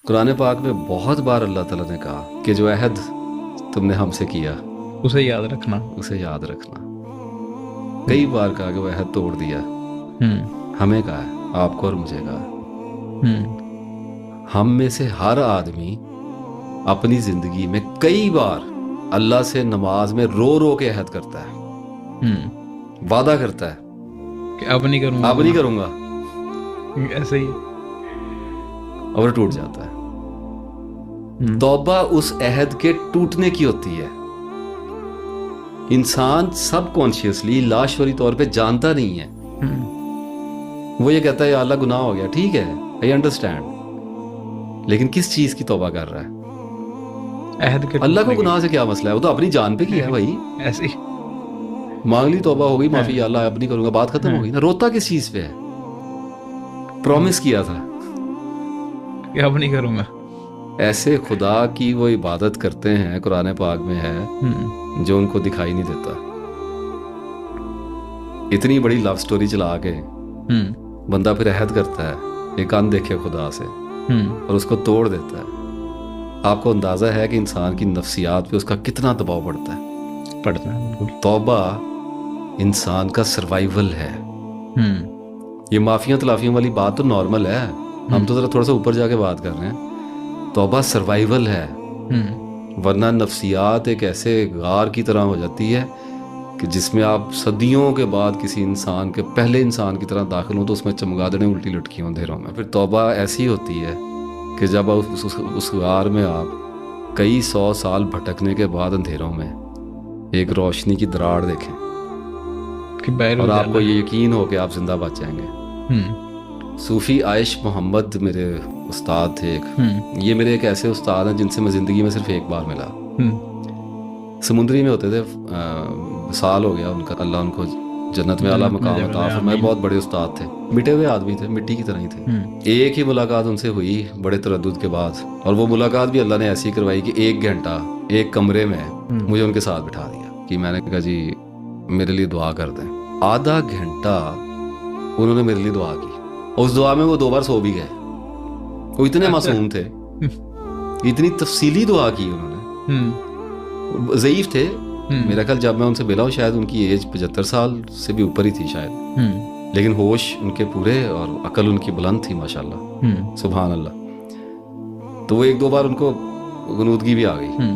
قرآن پاک میں بہت بار اللہ تعالیٰ نے کہا کہ جو عہد تم نے ہم سے کیا اسے یاد رکھنا. اسے یاد رکھنا. کئی بار کہا کہ وہ عہد توڑ دیا. ہمیں کہا ہے, آپ کو اور مجھے کہا ہے. ہم میں سے ہر آدمی اپنی زندگی میں کئی بار اللہ سے نماز میں رو رو کے عہد کرتا ہے, وعدہ کرتا ہے کہ اب نہیں کروں گا, اب نہیں کروں گا, ایسے ہی, اور ٹوٹ جاتا ہے. توبہ اس عہد کے ٹوٹنے کی ہوتی ہے. انسان سب کانشیسلی لاشعوری طور پہ جانتا نہیں ہے. وہ یہ کہتا ہے یا اللہ گناہ ہو گیا, ٹھیک ہے, آئی انڈرسٹینڈ, لیکن کس چیز کی توبہ کر رہا ہے؟ عہد کے اللہ کو گناہ سے کیا مسئلہ ہے, وہ تو اپنی جان پہ کیا ہے بھائی. ایسے ہی مانگ لی, توبہ ہو گئی, معافی, یا اللہ اب نہیں کروں گا, بات ختم ہو گئی نا. روتا کس چیز پہ ہے؟ پرومس کیا تھا کہ اب نہیں کروں گا. ایسے خدا کی وہ عبادت کرتے ہیں, قرآن پاک میں ہے, جو ان کو دکھائی نہیں دیتا. اتنی بڑی لو سٹوری چلا کے بندہ پھر عہد کرتا ہے ایک اندیکھے خدا سے, اور اس کو توڑ دیتا ہے. آپ کو اندازہ ہے کہ انسان کی نفسیات پہ اس کا کتنا دباؤ پڑتا ہے؟ پڑتا ہے بالکل. توبہ انسان کا سروائیول ہے. یہ معافیاں تلافیوں والی بات تو نارمل ہے, ہم تو ذرا تھوڑا سا اوپر جا کے بات کر رہے ہیں. توبہ سروائیول ہے, ورنہ نفسیات ایک ایسے غار کی طرح ہو جاتی ہے کہ جس میں آپ صدیوں کے بعد کسی انسان کے پہلے انسان کی طرح داخل ہوں تو اس میں چمگادڑیں الٹی لٹکی ہوں اندھیروں میں. پھر توبہ ایسی ہوتی ہے کہ جب اس غار میں آپ کئی 100 سال بھٹکنے کے بعد اندھیروں میں ایک روشنی کی دراڑ دیکھیں اور آپ کو یہ یقین ہو کہ آپ زندہ بچ جائیں گے. صوفی عائش محمد میرے استاد تھے ایک. یہ میرے ایک ایسے استاد ہیں جن سے میں زندگی میں صرف ایک بار ملا. سمندری میں ہوتے تھے, سال ہو گیا ان کا, اللہ ان کو جنت میں اعلیٰ مقام عطا فرمائے. بہت بڑے استاد تھے, مٹے ہوئے آدمی تھے, مٹی کی طرح ہی تھے. ایک ہی ملاقات ان سے ہوئی بڑے تردد کے بعد, اور وہ ملاقات بھی اللہ نے ایسی کروائی کہ 1 گھنٹہ ایک کمرے میں مجھے ان کے ساتھ بٹھا دیا کہ میں نے کہا جی میرے لیے دعا کر دیں. آدھا گھنٹہ انہوں نے میرے لیے دعا کی. اس دعا میں وہ 2 بار سو بھی گئے. وہ اتنے معصوم تھے, اتنی تفصیلی دعا کی انہوں نے. ضعیف تھے میرا خیال, جب میں ان سے ملا ہوں شاید ان کی ایج 75 سال سے بھی اوپر ہی تھی شاید, لیکن ہوش ان کے پورے اور عقل ان کی بلند تھی ماشاءاللہ, سبحان اللہ. تو وہ 1-2 بار ان کو غنودگی بھی آ گئی,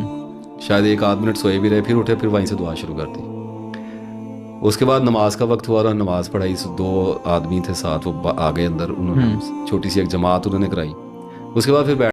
شاید 1-8 منٹ سوئے بھی رہے, پھر اٹھے, پھر وہیں سے دعا شروع کر دی. اس کے بعد نماز کا وقت ہوا اور نماز پڑھائی. 2 آدمی تھے ساتھ, وہ آ گئے اندر, انہوں نے چھوٹی سی ایک جماعت انہوں نے کرائی. اس کے بعد پھر